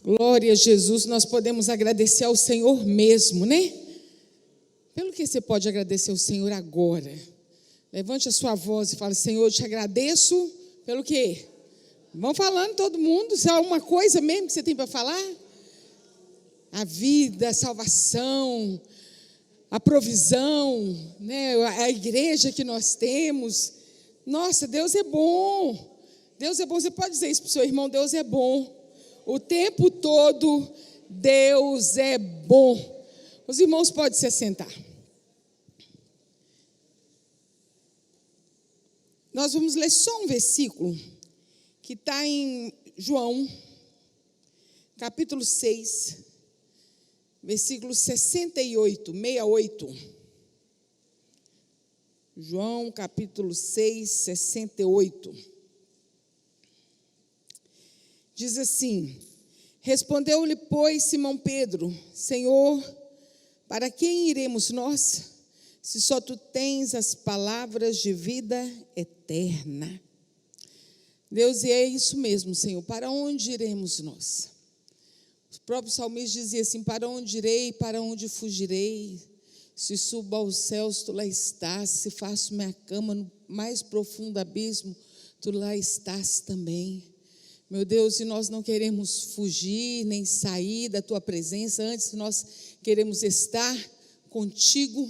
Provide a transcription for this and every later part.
Glória a Jesus, nós podemos agradecer ao Senhor mesmo, né? Pelo que você pode agradecer ao Senhor agora? Levante a sua voz e fale: Senhor, eu te agradeço pelo quê? Vão falando todo mundo, se há alguma coisa mesmo que você tem para falar? A vida, a salvação, a provisão, né? A igreja que nós temos. Nossa, Deus é bom. Deus é bom. Você pode dizer isso para o seu irmão: Deus é bom. O tempo todo, Deus é bom. Os irmãos podem se assentar. Nós vamos ler só um versículo que está em João, capítulo 6, versículo 68. João, capítulo 6, 68. Diz assim: respondeu-lhe, pois, Simão Pedro: Senhor, para quem iremos nós, se só tu tens as palavras de vida eterna? Deus, e é isso mesmo, Senhor, para onde iremos nós? O próprio salmista dizia assim: para onde irei, para onde fugirei? Se subo aos céus, tu lá estás. Se faço minha cama no mais profundo abismo, tu lá estás também. Meu Deus, e nós não queremos fugir, nem sair da tua presença, antes nós queremos estar contigo,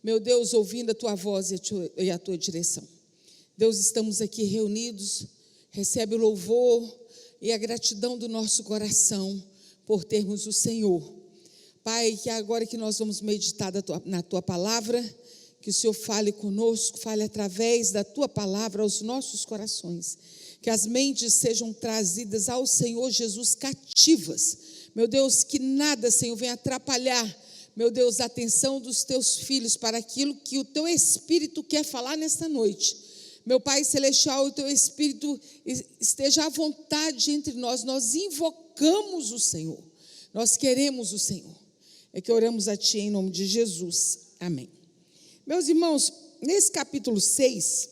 meu Deus, ouvindo a tua voz e a tua direção. Deus, estamos aqui reunidos, recebe o louvor e a gratidão do nosso coração por termos o Senhor. Pai, que agora que nós vamos meditar na tua palavra, que o Senhor fale conosco, fale através da tua palavra aos nossos corações. Que as mentes sejam trazidas ao Senhor Jesus cativas. Meu Deus, que nada, Senhor, venha atrapalhar, meu Deus, a atenção dos teus filhos para aquilo que o teu Espírito quer falar nesta noite. Meu Pai Celestial, o teu Espírito esteja à vontade entre nós. Nós invocamos o Senhor. Nós queremos o Senhor. É que oramos a Ti em nome de Jesus. Amém. Meus irmãos, nesse capítulo 6...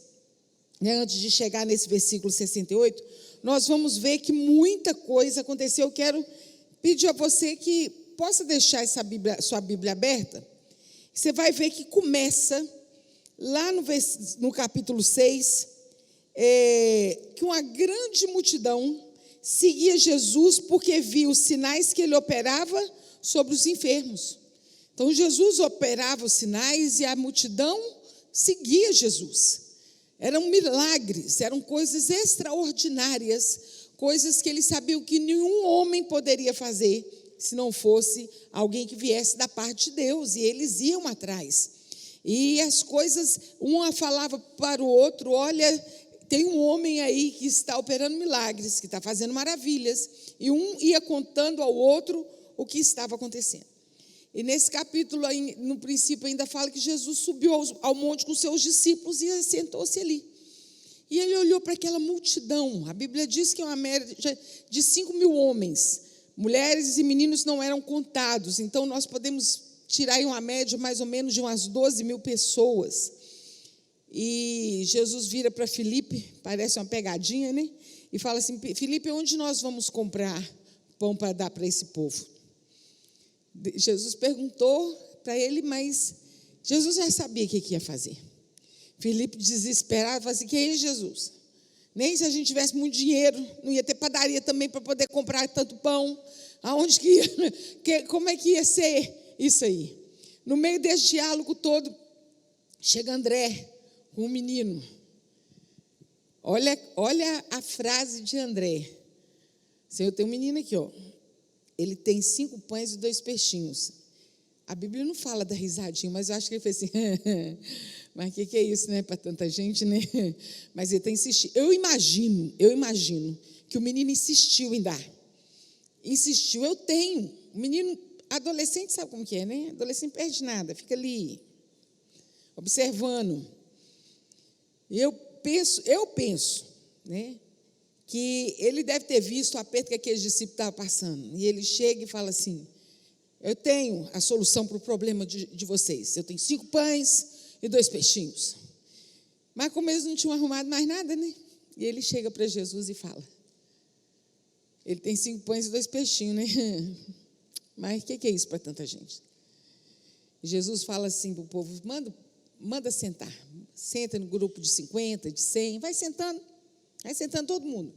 antes de chegar nesse versículo 68, nós vamos ver que muita coisa aconteceu. Eu quero pedir a você que possa deixar sua Bíblia aberta. Você vai ver que começa lá no capítulo 6, que uma grande multidão seguia Jesus porque via os sinais que ele operava sobre os enfermos. Então Jesus operava os sinais e a multidão seguia Jesus. Eram milagres, eram coisas extraordinárias, coisas que eles sabiam que nenhum homem poderia fazer, se não fosse alguém que viesse da parte de Deus, e eles iam atrás. E as coisas, uma falava para o outro: olha, tem um homem aí que está operando milagres, que está fazendo maravilhas, e um ia contando ao outro o que estava acontecendo. E nesse capítulo, no princípio, ainda fala que Jesus subiu ao monte com seus discípulos e sentou-se ali. E ele olhou para aquela multidão. A Bíblia diz que é uma média de 5.000 homens. Mulheres e meninos não eram contados. Então, nós podemos tirar aí uma média mais ou menos de umas 12.000 pessoas. E Jesus vira para Filipe, parece uma pegadinha, né? E fala assim: Filipe, onde nós vamos comprar pão para dar para esse povo? Jesus perguntou para ele, mas Jesus já sabia o que ia fazer. Filipe, desesperado, falou assim: que é isso, Jesus? Nem se a gente tivesse muito dinheiro, não ia ter padaria também para poder comprar tanto pão. Aonde que ia? Como é que ia ser isso aí? No meio desse diálogo todo, chega André, com um menino. Olha a frase de André. Senhor, tem um menino aqui, ó. Ele tem 5 pães e 2 peixinhos. A Bíblia não fala da risadinha, mas eu acho que ele fez assim: mas o que é isso, né? Para tanta gente, né? Mas ele está insistindo. Eu imagino que o menino insistiu em dar. Insistiu. Eu tenho. O menino, adolescente, sabe como que é, né? Adolescente não perde nada, fica ali, observando. E eu penso, né? Que ele deve ter visto o aperto que aqueles discípulos estavam passando. E ele chega e fala assim: eu tenho a solução para o problema de vocês. Eu tenho 5 pães e 2 peixinhos. Mas como eles não tinham arrumado mais nada, né? E ele chega para Jesus e fala: Ele tem 5 pães e 2 peixinhos, né? Mas o que é isso para tanta gente? Jesus fala assim para o povo: manda sentar. Senta no grupo de 50, de 100, vai sentando todo mundo.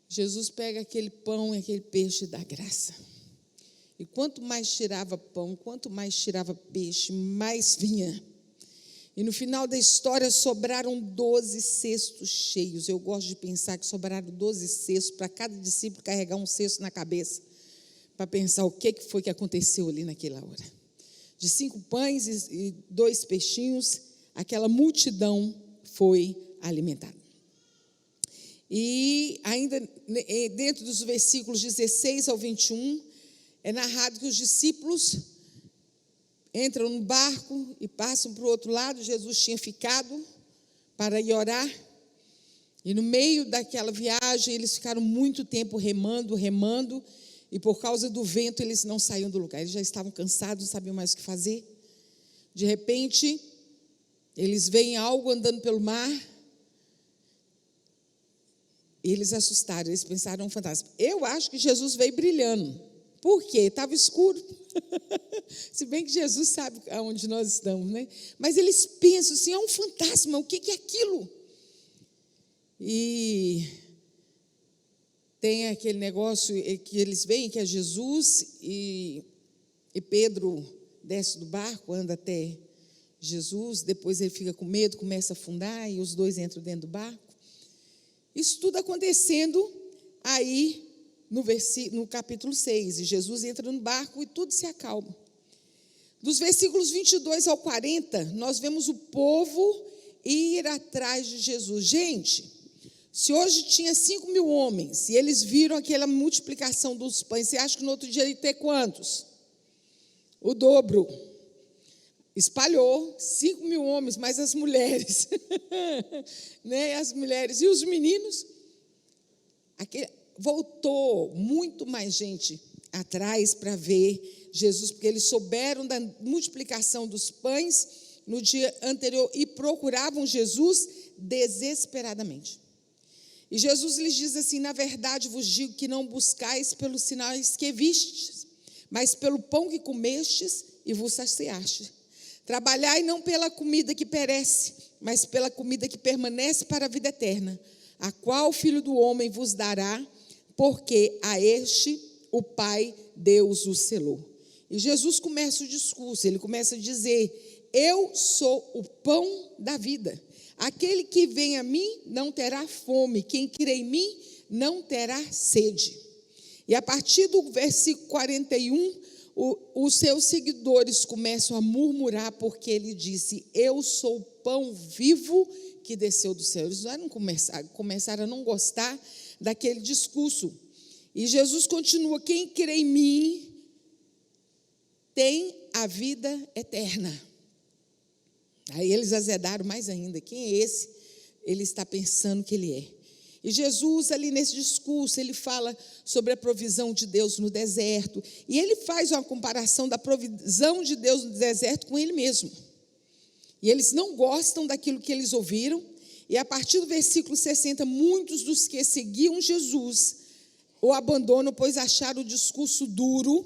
Jesus pega aquele pão e aquele peixe e dá graça. E quanto mais tirava pão, quanto mais tirava peixe, mais vinha. E no final da história sobraram 12 cestos cheios. Eu gosto de pensar que sobraram 12 cestos para cada discípulo carregar um cesto na cabeça, para pensar o que foi que aconteceu ali naquela hora. De 5 pães e 2 peixinhos, aquela multidão foi alimentada. E ainda dentro dos versículos 16 ao 21, é narrado que os discípulos entram no barco e passam para o outro lado. Jesus tinha ficado para ir orar. E no meio daquela viagem, eles ficaram muito tempo remando, e por causa do vento, eles não saíam do lugar. Eles já estavam cansados, não sabiam mais o que fazer. De repente, eles veem algo andando pelo mar, e eles assustaram, eles pensaram um fantasma. Eu acho que Jesus veio brilhando. Por quê? Estava escuro. Se bem que Jesus sabe aonde nós estamos, né? Mas eles pensam assim: é um fantasma, o que é aquilo? E tem aquele negócio que eles veem que é Jesus, e Pedro desce do barco, anda até Jesus, depois ele fica com medo, começa a afundar, e os dois entram dentro do barco. Isso tudo acontecendo aí no capítulo 6, e Jesus entra no barco e tudo se acalma. Dos versículos 22 ao 40, nós vemos o povo ir atrás de Jesus. Gente, se hoje tinha 5.000 homens, e eles viram aquela multiplicação dos pães, você acha que no outro dia ia ter quantos? O dobro. Espalhou 5.000 homens, mais as mulheres, né? As mulheres e os meninos. Voltou muito mais gente atrás para ver Jesus, porque eles souberam da multiplicação dos pães no dia anterior e procuravam Jesus desesperadamente. E Jesus lhes diz assim: na verdade vos digo que não buscais pelos sinais que vistes, mas pelo pão que comestes e vos saciastes. Trabalhai não pela comida que perece, mas pela comida que permanece para a vida eterna, a qual o Filho do Homem vos dará, porque a este o Pai Deus o selou. E Jesus começa o discurso, ele começa a dizer: eu sou o pão da vida. Aquele que vem a mim não terá fome, quem crê em mim não terá sede. E a partir do versículo 41, os seus seguidores começam a murmurar, porque ele disse: eu sou o pão vivo que desceu do céu. Eles começaram a não gostar daquele discurso. E Jesus continua: quem crê em mim tem a vida eterna. Aí eles azedaram mais ainda: quem é esse? Ele está pensando que ele é. E Jesus, ali nesse discurso, ele fala sobre a provisão de Deus no deserto. E ele faz uma comparação da provisão de Deus no deserto com ele mesmo. E eles não gostam daquilo que eles ouviram. E a partir do versículo 60, muitos dos que seguiam Jesus o abandonam, pois acharam o discurso duro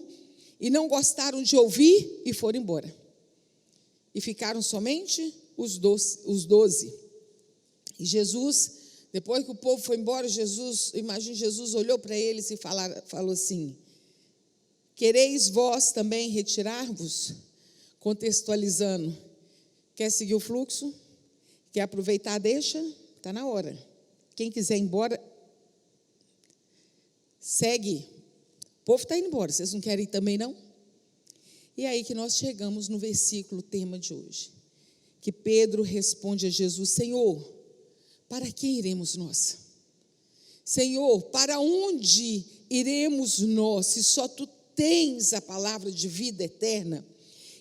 e não gostaram de ouvir e foram embora. E ficaram somente os 12. E Jesus, depois que o povo foi embora, Jesus olhou para eles e falou assim: quereis vós também retirar-vos? Contextualizando, quer seguir o fluxo? Quer aproveitar, deixa? Está na hora. Quem quiser ir embora, segue. O povo está indo embora, vocês não querem ir também não? E aí que nós chegamos no versículo tema de hoje, que Pedro responde a Jesus: Senhor, para quem iremos nós? Senhor, para onde iremos nós, se só Tu tens a palavra de vida eterna?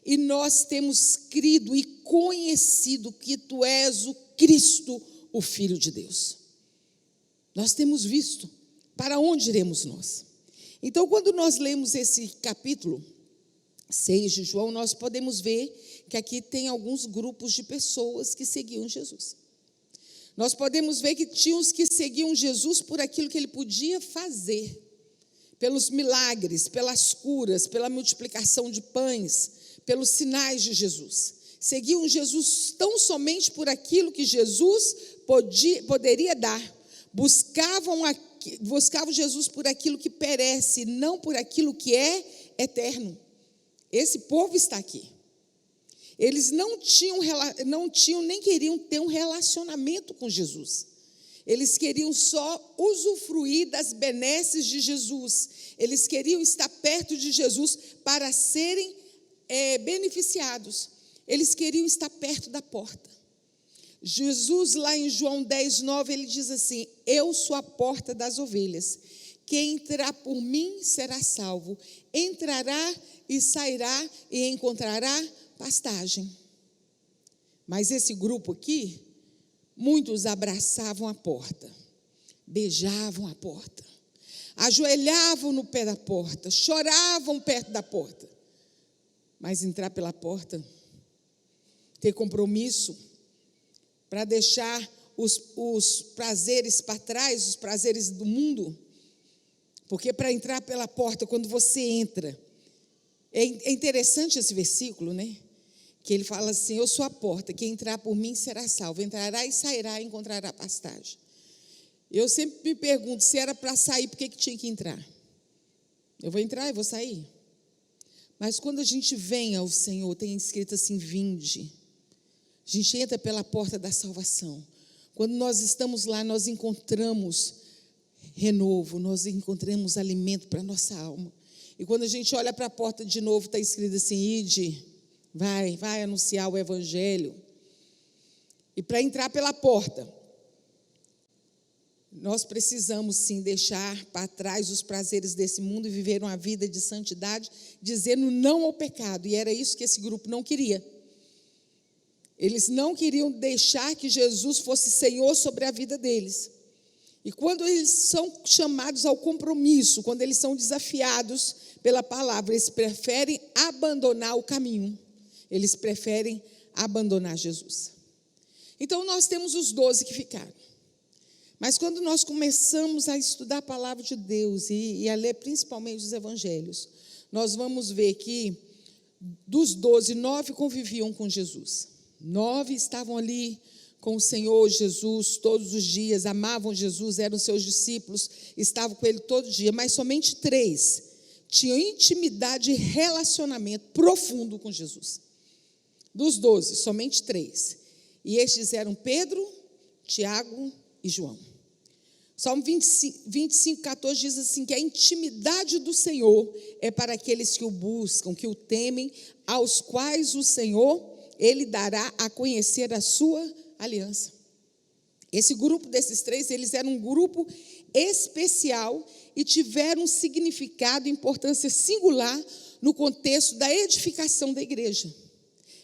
E nós temos crido e conhecido que Tu és o Cristo, o Filho de Deus. Nós temos visto. Para onde iremos nós? Então, quando nós lemos esse capítulo 6 de João, nós podemos ver que aqui tem alguns grupos de pessoas que seguiam Jesus. Nós podemos ver que tinha os que seguiam Jesus por aquilo que ele podia fazer, pelos milagres, pelas curas, pela multiplicação de pães, pelos sinais de Jesus. Seguiam Jesus tão somente por aquilo que Jesus poderia dar. Buscavam Jesus por aquilo que perece, não por aquilo que é eterno. Esse povo está aqui. Eles não tinham nem queriam ter um relacionamento com Jesus. Eles queriam só usufruir das benesses de Jesus. Eles queriam estar perto de Jesus para serem beneficiados. Eles queriam estar perto da porta. Jesus, lá em João 10:9, ele diz assim: eu sou a porta das ovelhas. Quem entrar por mim será salvo. Entrará e sairá e encontrará pastagem. Mas esse grupo aqui, muitos abraçavam a porta, beijavam a porta, ajoelhavam no pé da porta, choravam perto da porta. Mas entrar pela porta, ter compromisso, para deixar os prazeres para trás, os prazeres do mundo, porque para entrar pela porta, quando você entra, é interessante esse versículo, né? Que ele fala assim: eu sou a porta, quem entrar por mim será salvo, entrará e sairá e encontrará pastagem. Eu sempre me pergunto, se era para sair, por que tinha que entrar? Eu vou entrar e vou sair. Mas quando a gente vem ao Senhor, tem escrito assim: vinde. A gente entra pela porta da salvação. Quando nós estamos lá, nós encontramos renovo, nós encontramos alimento para a nossa alma. E quando a gente olha para a porta de novo, está escrito assim: ide, vai anunciar o evangelho. E para entrar pela porta, nós precisamos sim deixar para trás os prazeres desse mundo e viver uma vida de santidade, dizendo não ao pecado. E era isso que esse grupo não queria. Eles não queriam deixar que Jesus fosse Senhor sobre a vida deles. E quando eles são chamados ao compromisso, quando eles são desafiados pela palavra, eles preferem abandonar o caminho. Eles preferem abandonar Jesus. Então, nós temos os 12 que ficaram. Mas quando nós começamos a estudar a palavra de Deus e a ler principalmente os evangelhos, nós vamos ver que dos 12, 9 conviviam com Jesus. 9 estavam ali com o Senhor Jesus todos os dias, amavam Jesus, eram seus discípulos, estavam com ele todo dia, mas somente 3 tinham intimidade e relacionamento profundo com Jesus. Dos 12, somente 3. E estes eram Pedro, Tiago e João. Salmo 25, 14 diz assim, que a intimidade do Senhor é para aqueles que o buscam, que o temem, aos quais o Senhor, ele dará a conhecer a sua aliança. Esse grupo desses 3, eles eram um grupo especial e tiveram um significado e importância singular no contexto da edificação da igreja.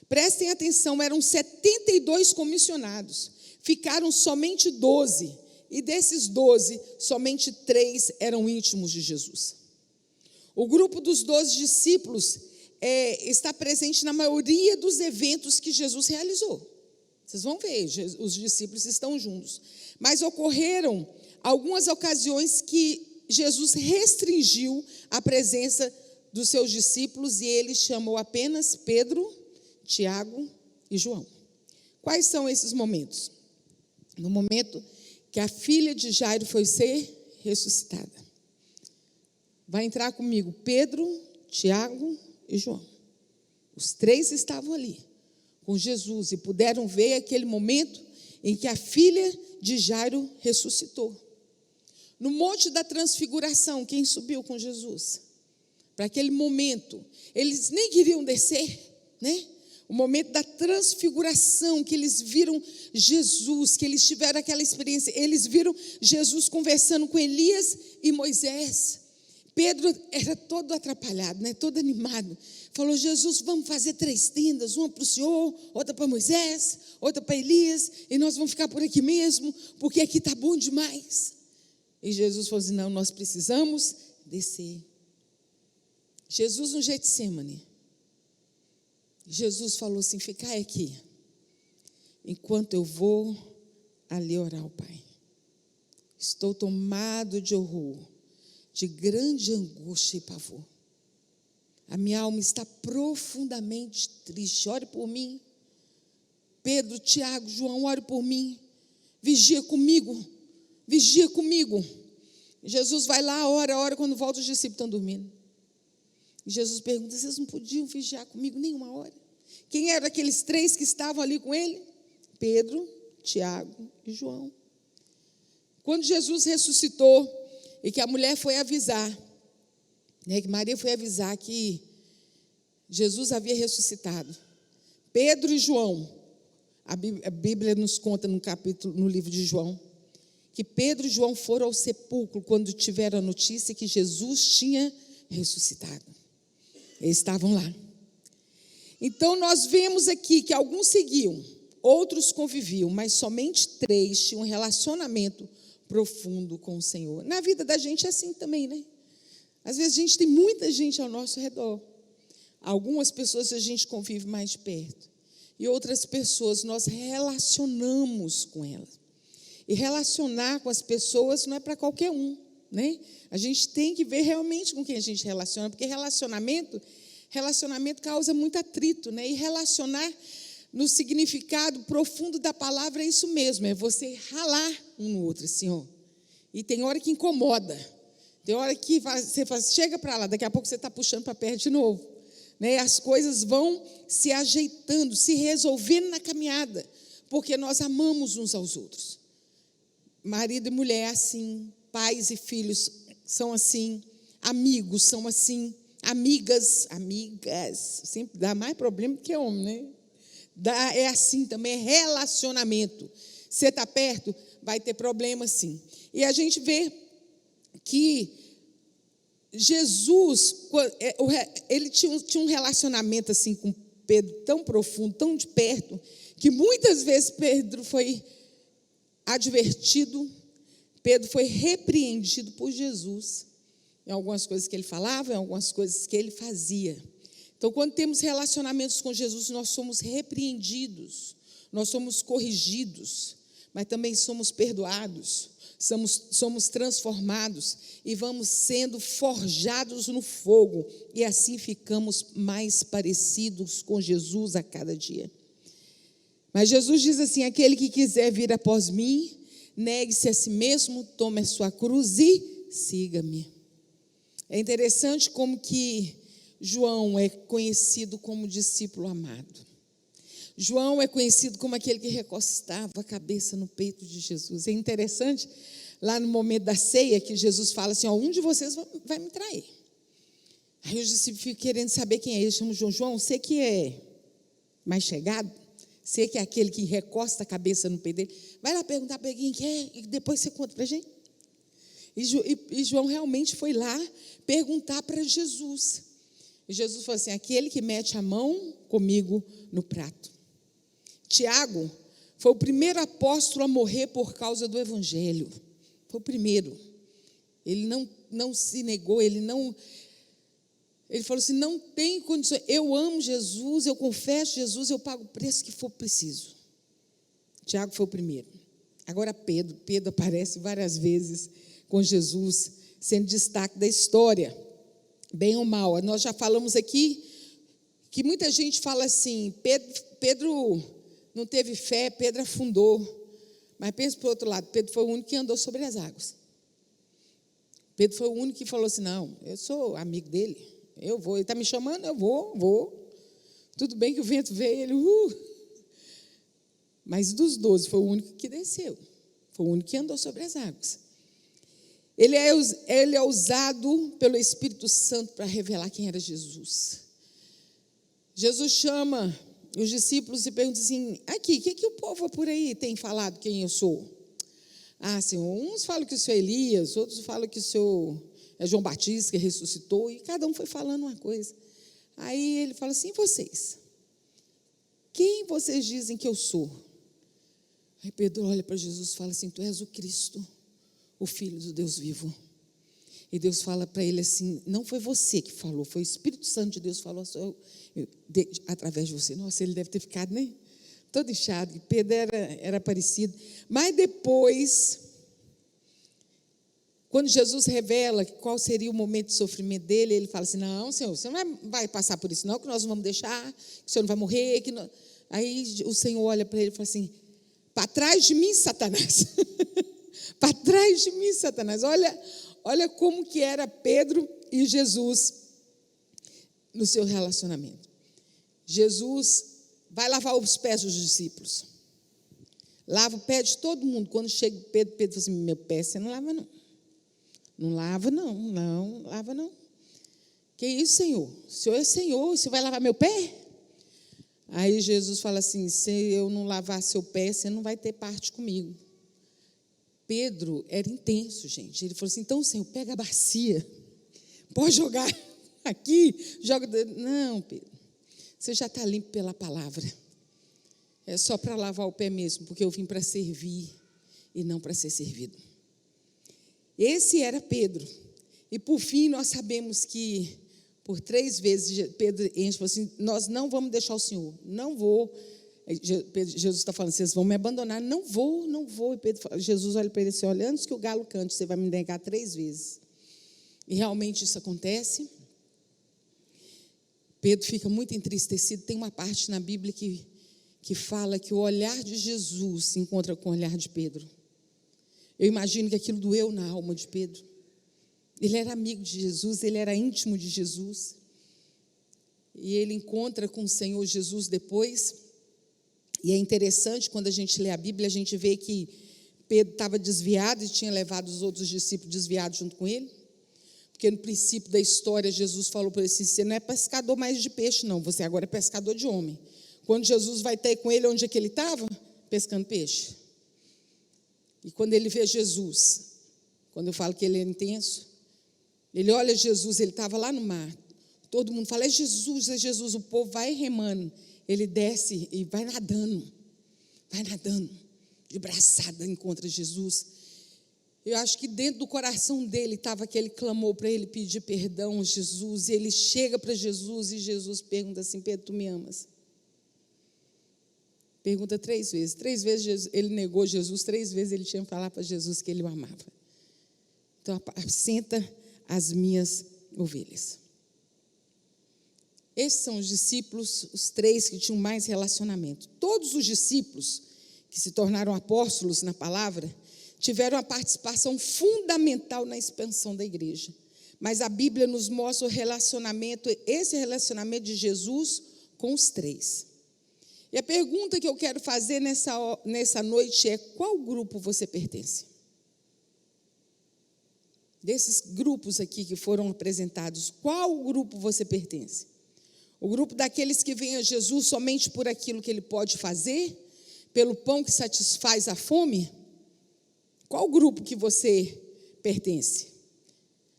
Prestem atenção, eram 72 comissionados, ficaram somente 12, e desses 12, somente 3 eram íntimos de Jesus. O grupo dos 12 discípulos está presente na maioria dos eventos que Jesus realizou. Vocês vão ver, os discípulos estão juntos. Mas ocorreram algumas ocasiões que Jesus restringiu a presença dos seus discípulos e ele chamou apenas Pedro, Tiago e João. Quais são esses momentos? No momento que a filha de Jairo foi ser ressuscitada. Vai entrar comigo Pedro, Tiago e João. Os 3 estavam ali com Jesus e puderam ver aquele momento em que a filha de Jairo ressuscitou. No Monte da Transfiguração, quem subiu com Jesus? Para aquele momento, eles nem queriam descer, né? O momento da transfiguração, que eles viram Jesus, que eles tiveram aquela experiência, eles viram Jesus conversando com Elias e Moisés. Pedro era todo atrapalhado, né? Todo animado. Falou: Jesus, vamos fazer 3 tendas, uma para o Senhor, outra para Moisés, outra para Elias, e nós vamos ficar por aqui mesmo, porque aqui está bom demais. E Jesus falou assim: não, nós precisamos descer. Jesus no Getsemane, Jesus falou assim: ficai aqui, enquanto eu vou ali orar ao Pai. Estou tomado de horror, de grande angústia e pavor. A minha alma está profundamente triste. Ore por mim. Pedro, Tiago, João, ore por mim. Vigia comigo. Vigia comigo. Jesus vai lá, ora. Quando volta, os discípulos estão dormindo. E Jesus pergunta: vocês não podiam vigiar comigo nenhuma hora? Quem eram aqueles 3 que estavam ali com ele? Pedro, Tiago e João. Quando Jesus ressuscitou e que a mulher foi avisar, que Maria foi avisar que Jesus havia ressuscitado, Pedro e João, a Bíblia nos conta no livro de João, que Pedro e João foram ao sepulcro quando tiveram a notícia que Jesus tinha ressuscitado. Eles estavam lá. Então nós vemos aqui que alguns seguiam, outros conviviam, mas somente 3 tinham um relacionamento profundo com o Senhor. Na vida da gente é assim também, né? Às vezes a gente tem muita gente ao nosso redor. Algumas pessoas a gente convive mais de perto. E outras pessoas nós relacionamos com elas. E relacionar com as pessoas não é para qualquer um, né? A gente tem que ver realmente com quem a gente relaciona, porque relacionamento causa muito atrito, né? E relacionar no significado profundo da palavra é isso mesmo, é você ralar um no outro, assim, ó. E tem hora que incomoda, tem hora que você fala, chega para lá, daqui a pouco você está puxando para perto de novo, né? As coisas vão se ajeitando, se resolvendo na caminhada, porque nós amamos uns aos outros. Marido e mulher assim, pais e filhos são assim, amigos são assim, amigas, sempre dá mais problema do que homem, né? É assim também, é relacionamento. Você está perto, vai ter problema sim. E a gente vê que Jesus, ele tinha um relacionamento assim com Pedro tão profundo, tão de perto, que muitas vezes Pedro foi advertido, Pedro foi repreendido por Jesus, em algumas coisas que ele falava, em algumas coisas que ele fazia. Então, quando temos relacionamentos com Jesus, nós somos repreendidos, nós somos corrigidos, mas também somos perdoados, somos transformados e vamos sendo forjados no fogo, e assim ficamos mais parecidos com Jesus a cada dia. Mas Jesus diz assim: aquele que quiser vir após mim, negue-se a si mesmo, tome a sua cruz e siga-me. É interessante como que João é conhecido como discípulo amado. João é conhecido como aquele que recostava a cabeça no peito de Jesus. É interessante, lá no momento da ceia, que Jesus fala assim: um de vocês vai me trair. Aí os discípulos ficam querendo saber quem é ele. Chama João, você que é mais chegado, você que é aquele que recosta a cabeça no peito dele, vai lá perguntar para ele quem é e depois você conta para a gente. E João realmente foi lá perguntar para Jesus. E Jesus falou assim: aquele que mete a mão comigo no prato. Tiago foi o primeiro apóstolo a morrer por causa do evangelho. Foi o primeiro. Ele não se negou, ele falou assim: não tem condições, eu amo Jesus, eu confesso Jesus, eu pago o preço que for preciso. Tiago foi o primeiro. Agora Pedro aparece várias vezes com Jesus, sendo destaque da história, bem ou mal. Nós já falamos aqui que muita gente fala assim: Pedro não teve fé, Pedro afundou. Mas pensa para o outro lado, Pedro foi o único que andou sobre as águas. Pedro foi o único que falou assim: não, eu sou amigo dele, eu vou, ele está me chamando, eu vou. Tudo bem que o vento veio, ele Mas dos 12 foi o único que desceu, foi o único que andou sobre as águas. Ele é usado pelo Espírito Santo para revelar quem era Jesus. Jesus chama os discípulos e pergunta assim: aqui, o que o povo por aí tem falado quem eu sou? Senhor, uns falam que o Senhor é Elias, outros falam que o Senhor é João Batista, que ressuscitou, e cada um foi falando uma coisa. Aí ele fala assim: e vocês? Quem vocês dizem que eu sou? Aí Pedro olha para Jesus e fala assim: tu és o Cristo, o Filho do Deus vivo. E Deus fala para ele assim: não foi você que falou, foi o Espírito Santo de Deus que falou através de você. Nossa, ele deve ter ficado, né? todo inchado. Pedro era parecido. Mas depois, quando Jesus revela qual seria o momento de sofrimento dele, ele fala assim: não, Senhor, você não vai passar por isso não, que nós não vamos deixar, que o Senhor não vai morrer. Aí o Senhor olha para ele e fala assim: para trás de mim, Satanás. Para trás de mim, Satanás. Olha como que era Pedro e Jesus no seu relacionamento. Jesus vai lavar os pés dos discípulos. Lava o pé de todo mundo. Quando chega Pedro fala assim: meu pé você não lava não. Não lava não lava não. Que isso, Senhor? O Senhor é Senhor, você vai lavar meu pé? Aí Jesus fala assim: se eu não lavar seu pé, você não vai ter parte comigo. Pedro era intenso, gente. Ele falou assim: então, Senhor, pega a bacia, pode jogar aqui, joga. Não, Pedro, você já está limpo pela palavra. É só para lavar o pé mesmo, porque eu vim para servir e não para ser servido. Esse era Pedro. E por fim, nós sabemos que por 3 vezes Pedro enche e falou assim: nós não vamos deixar o Senhor, não vou. Jesus está falando: vocês vão me abandonar? Não vou. E Jesus olha para ele assim: olha, antes que o galo cante, você vai me negar 3 vezes. E realmente isso acontece. Pedro fica muito entristecido. Tem uma parte na Bíblia que fala que o olhar de Jesus se encontra com o olhar de Pedro. Eu imagino que aquilo doeu na alma de Pedro. Ele era amigo de Jesus, ele era íntimo de Jesus. E ele encontra com o Senhor Jesus depois. E é interessante, quando a gente lê a Bíblia, a gente vê que Pedro estava desviado e tinha levado os outros discípulos desviados junto com ele. Porque no princípio da história, Jesus falou para ele assim: você não é pescador mais de peixe, não, você agora é pescador de homem. Quando Jesus vai ter com ele, onde é que ele estava? Pescando peixe. E quando ele vê Jesus, quando eu falo que ele é intenso, ele olha Jesus, ele estava lá no mar. Todo mundo fala: é Jesus, o povo vai remando. Ele desce e vai nadando, de braçada, encontra Jesus. Eu acho que dentro do coração dele estava aquele clamor para ele pedir perdão a Jesus. E ele chega para Jesus e Jesus pergunta assim: Pedro, tu me amas? Pergunta 3 vezes. 3 vezes ele negou Jesus, 3 vezes ele tinha que falar para Jesus que ele o amava. Então, apacenta as minhas ovelhas. Esses são os discípulos, os 3 que tinham mais relacionamento. Todos os discípulos que se tornaram apóstolos na palavra tiveram uma participação fundamental na expansão da igreja. Mas a Bíblia nos mostra esse relacionamento de Jesus com os 3. E a pergunta que eu quero fazer nessa noite é: qual grupo você pertence? Desses grupos aqui que foram apresentados, qual grupo você pertence? O grupo daqueles que veem a Jesus somente por aquilo que ele pode fazer? Pelo pão que satisfaz a fome? Qual grupo que você pertence?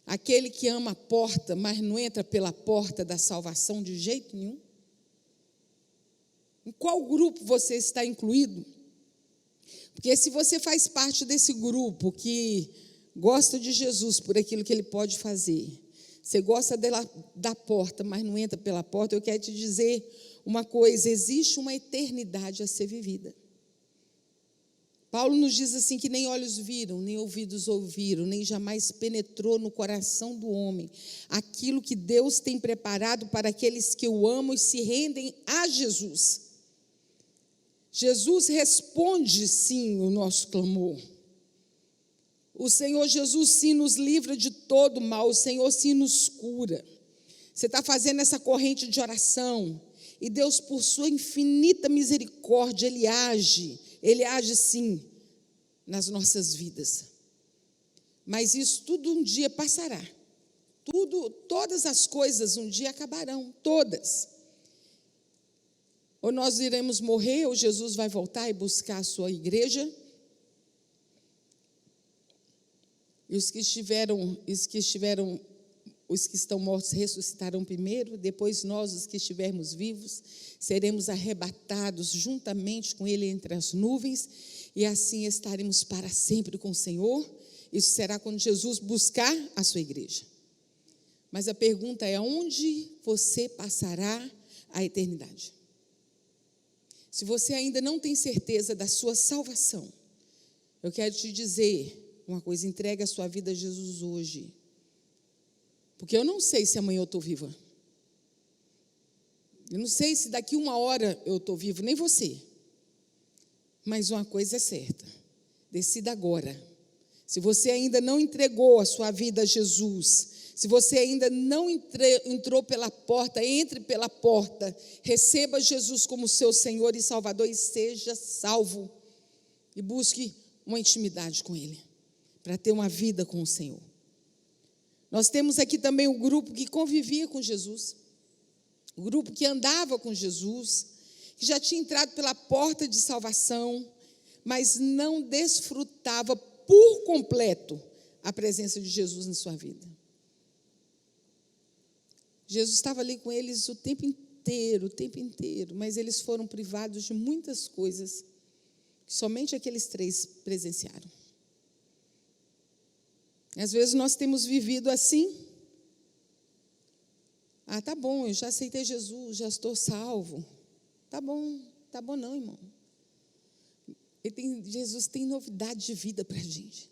Aquele que ama a porta, mas não entra pela porta da salvação de jeito nenhum? Em qual grupo você está incluído? Porque se você faz parte desse grupo que gosta de Jesus por aquilo que ele pode fazer, você gosta da porta, mas não entra pela porta, eu quero te dizer uma coisa: existe uma eternidade a ser vivida. Paulo nos diz assim que nem olhos viram, nem ouvidos ouviram, nem jamais penetrou no coração do homem aquilo que Deus tem preparado para aqueles que o amam e se rendem a Jesus. Jesus responde sim o nosso clamor. O Senhor Jesus sim nos livra de todo mal, o Senhor sim nos cura. Você está fazendo essa corrente de oração e Deus, por sua infinita misericórdia, Ele age sim nas nossas vidas. Mas isso tudo um dia passará. Todas as coisas um dia acabarão, todas. Ou nós iremos morrer, ou Jesus vai voltar e buscar a sua igreja. E os que estão mortos ressuscitarão primeiro, depois nós, os que estivermos vivos, seremos arrebatados juntamente com Ele entre as nuvens, e assim estaremos para sempre com o Senhor. Isso será quando Jesus buscar a sua igreja. Mas a pergunta é: aonde você passará a eternidade? Se você ainda não tem certeza da sua salvação, eu quero te dizer uma coisa: entregue a sua vida a Jesus hoje. Porque eu não sei se amanhã eu estou viva. Eu não sei se daqui 1 hora eu estou vivo, nem você. Mas uma coisa é certa: decida agora. Se você ainda não entregou a sua vida a Jesus, se você ainda não entrou pela porta, entre pela porta, receba Jesus como seu Senhor e Salvador e seja salvo. E busque uma intimidade com Ele, para ter uma vida com o Senhor. Nós temos aqui também o grupo que convivia com Jesus, o grupo que andava com Jesus, que já tinha entrado pela porta de salvação, mas não desfrutava por completo a presença de Jesus em sua vida. Jesus estava ali com eles o tempo inteiro, mas eles foram privados de muitas coisas que somente aqueles 3 presenciaram. E às vezes nós temos vivido assim. Tá bom, eu já aceitei Jesus, já estou salvo. Tá bom não, irmão. Jesus tem novidade de vida para a gente.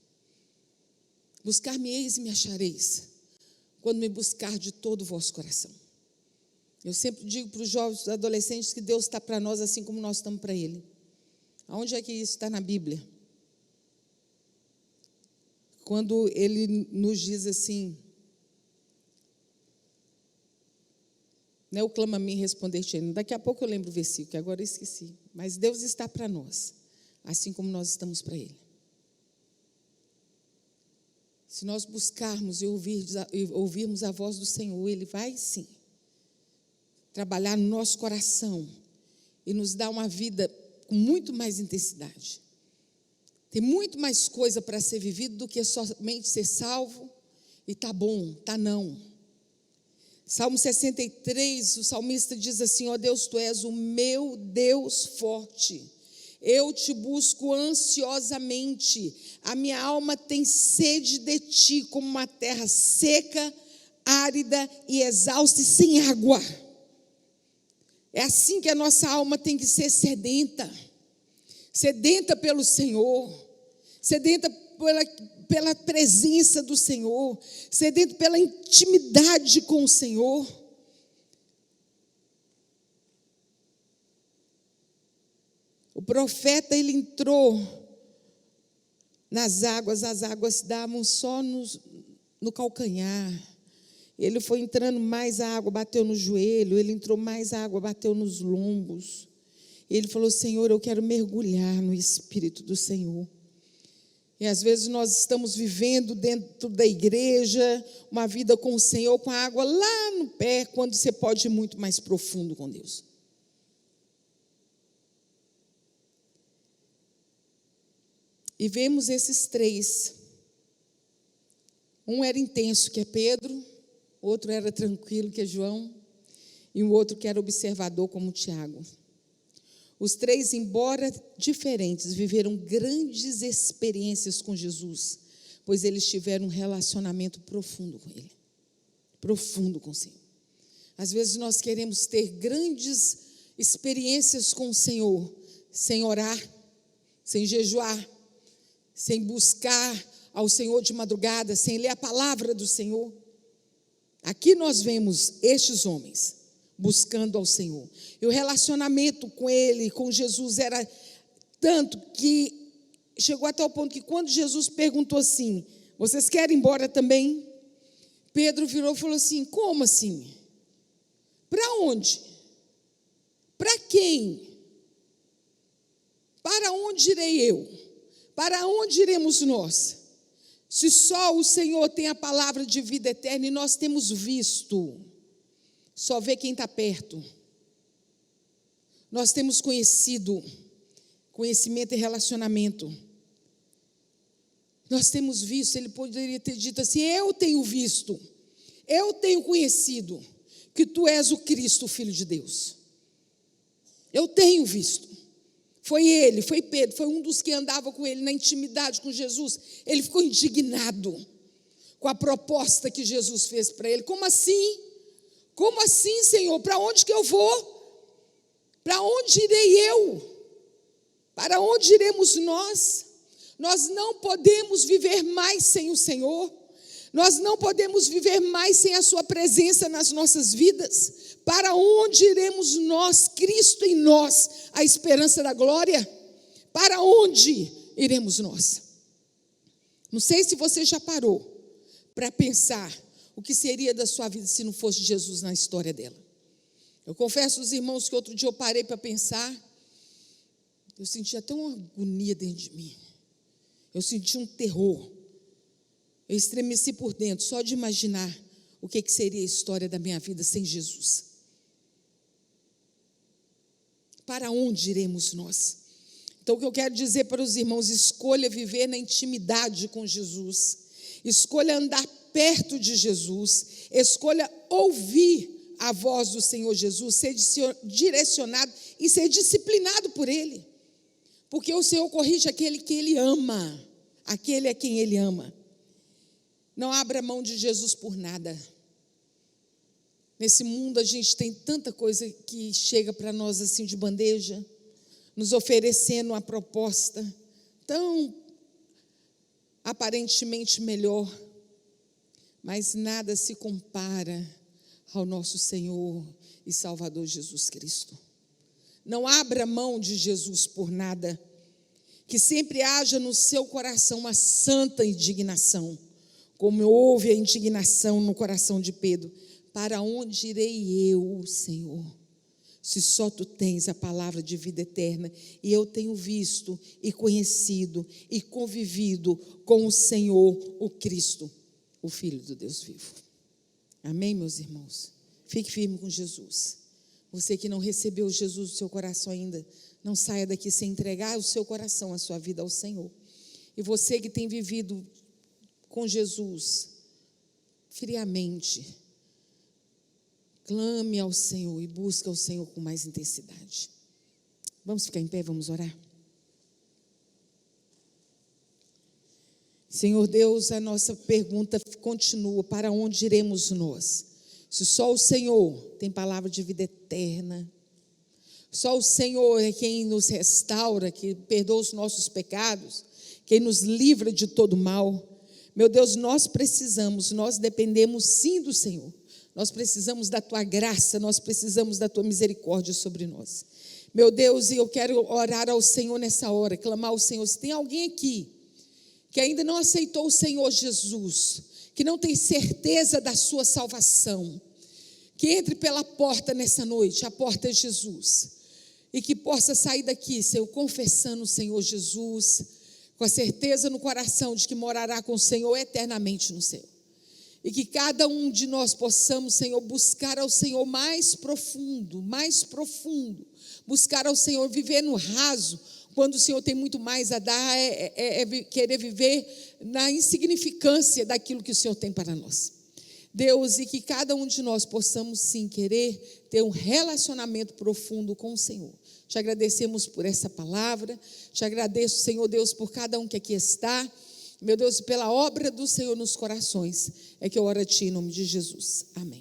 Buscar-me-eis e me achareis, quando me buscar de todo o vosso coração. Eu sempre digo para os jovens, adolescentes, que Deus está para nós assim como nós estamos para Ele. Aonde é que isso está na Bíblia? Quando Ele nos diz assim, não, clama a mim e responder-te-ei. Daqui a pouco eu lembro o versículo, que agora eu esqueci. Mas Deus está para nós, assim como nós estamos para Ele. Se nós buscarmos e ouvirmos a voz do Senhor, Ele vai sim trabalhar no nosso coração e nos dar uma vida com muito mais intensidade. Tem muito mais coisa para ser vivido do que somente ser salvo e tá bom, tá não. Salmo 63, o salmista diz assim: ó Deus, Tu és o meu Deus forte. Eu te busco ansiosamente, a minha alma tem sede de ti, como uma terra seca, árida e exausta e sem água. É assim que a nossa alma tem que ser sedenta, sedenta pelo Senhor, sedenta pela presença do Senhor, sedenta pela intimidade com o Senhor. O profeta, ele entrou nas águas, as águas davam só no calcanhar. Ele foi entrando mais, a água bateu no joelho, ele entrou mais, a água bateu nos lombos. Ele falou: Senhor, eu quero mergulhar no Espírito do Senhor. E às vezes nós estamos vivendo dentro da igreja, uma vida com o Senhor, com a água lá no pé, quando você pode ir muito mais profundo com Deus. E vemos esses 3. Um era intenso, que é Pedro, outro era tranquilo, que é João, e o outro que era observador, como Tiago. Os 3, embora diferentes, viveram grandes experiências com Jesus, pois eles tiveram um relacionamento profundo com Ele, profundo com o Senhor. Às vezes nós queremos ter grandes experiências com o Senhor, sem orar, sem jejuar, sem buscar ao Senhor de madrugada, sem ler a palavra do Senhor. Aqui nós vemos estes homens buscando ao Senhor. E o relacionamento com Ele, com Jesus, era tanto que chegou até o ponto que quando Jesus perguntou assim: vocês querem ir embora também? Pedro virou e falou assim: como assim? Para onde? Para quem? Para onde irei eu? Para onde iremos nós? Se só o Senhor tem a palavra de vida eterna e nós temos visto, só vê quem está perto. Nós temos conhecido, conhecimento e relacionamento. Nós temos visto, ele poderia ter dito assim: eu tenho visto, eu tenho conhecido que tu és o Cristo, o Filho de Deus. Eu tenho visto. Foi ele, foi Pedro, foi um dos que andava com ele na intimidade com Jesus. Ele ficou indignado com a proposta que Jesus fez para ele. Como assim? Como assim, Senhor? Para onde que eu vou? Para onde irei eu? Para onde iremos nós? Nós não podemos viver mais sem o Senhor. Nós não podemos viver mais sem a sua presença nas nossas vidas. Para onde iremos nós? Cristo em nós, a esperança da glória. Para onde iremos nós? Não sei se você já parou para pensar o que seria da sua vida se não fosse Jesus na história dela. Eu confesso aos irmãos que outro dia eu parei para pensar, eu sentia até uma agonia dentro de mim. Eu senti um terror. Eu estremeci por dentro só de imaginar o que seria a história da minha vida sem Jesus. Para onde iremos nós? Então o que eu quero dizer para os irmãos, escolha viver na intimidade com Jesus. Escolha andar perto de Jesus. Escolha ouvir a voz do Senhor Jesus, ser direcionado e ser disciplinado por Ele. Porque o Senhor corrige aquele que Ele ama, aquele a quem Ele ama. Não abra mão de Jesus por nada. Nesse mundo a gente tem tanta coisa que chega para nós assim de bandeja, nos oferecendo uma proposta tão aparentemente melhor, mas nada se compara ao nosso Senhor e Salvador Jesus Cristo. Não abra mão de Jesus por nada. Que sempre haja no seu coração uma santa indignação, como houve a indignação no coração de Pedro. Para onde irei eu, Senhor, se só Tu tens a palavra de vida eterna? E eu tenho visto e conhecido e convivido com o Senhor, o Cristo, o Filho do Deus vivo. Amém, meus irmãos? Fique firme com Jesus. Você que não recebeu Jesus no seu coração ainda, não saia daqui sem entregar o seu coração, a sua vida ao Senhor. E você que tem vivido com Jesus friamente, clame ao Senhor e busque ao Senhor com mais intensidade. Vamos ficar em pé, vamos orar? Senhor Deus, a nossa pergunta continua: para onde iremos nós? Se só o Senhor tem palavra de vida eterna, só o Senhor é quem nos restaura, que perdoa os nossos pecados, quem nos livra de todo mal. Meu Deus, nós dependemos sim do Senhor. Nós precisamos da Tua graça, nós precisamos da Tua misericórdia sobre nós. Meu Deus, e eu quero orar ao Senhor nessa hora, clamar ao Senhor. Se tem alguém aqui que ainda não aceitou o Senhor Jesus, que não tem certeza da sua salvação, que entre pela porta nessa noite, a porta é Jesus, e que possa sair daqui, Senhor, confessando o Senhor Jesus, com a certeza no coração de que morará com o Senhor eternamente no céu. E que cada um de nós possamos, Senhor, buscar ao Senhor mais profundo, buscar ao Senhor, viver no raso, quando o Senhor tem muito mais a dar, querer viver na insignificância daquilo que o Senhor tem para nós. Deus, e que cada um de nós possamos sim querer ter um relacionamento profundo com o Senhor. Te agradecemos por essa palavra, te agradeço, Senhor Deus, por cada um que aqui está, meu Deus, pela obra do Senhor nos corações, é que eu oro a Ti em nome de Jesus. Amém.